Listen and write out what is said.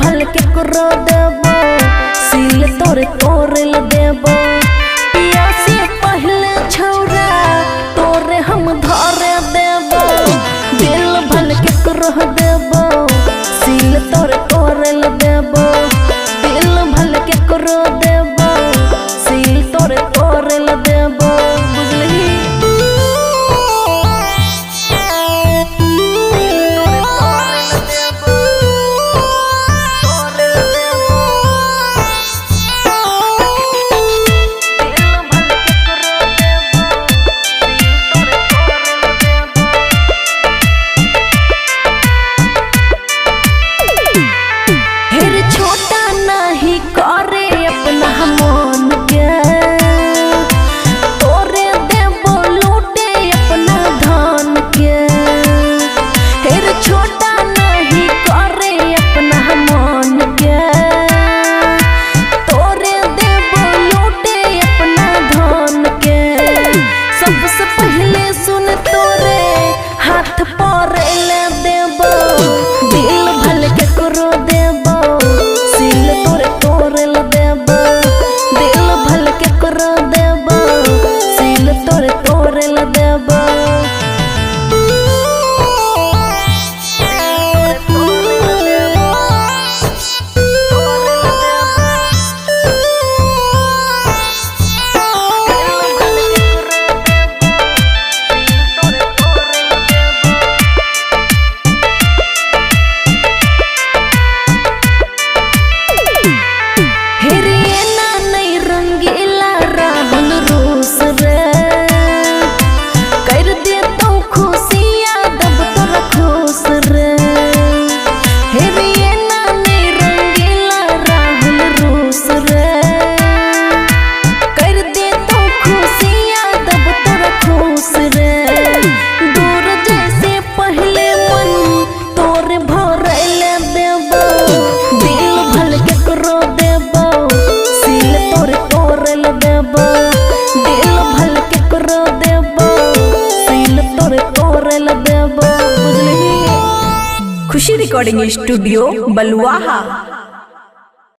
भल के करो देबो सील तोरे तोरल देबो पिया से पहले छौरा तोरे हम धरे देबो दिल भल के करो देबो सील तोरे तोरल देबो दिल भल के करो देबो सील तोरे तोरल देबो बुझलही। छोटा नहीं करे अपना मन के तोरे देबो लूटे अपना धन के हेर छोटा नहीं करे अपना मन के तोरे देबो लूटे अपना धन के सबसे पहले सुन तोरे हाथ पर ले देबो दिल भल के करो देबो सील तोरे तोरल देबो दिल भल के करो देबो सील तोरे तोरल देबो। खुशी रिकॉर्डिंग स्टूडियो बलुआहा।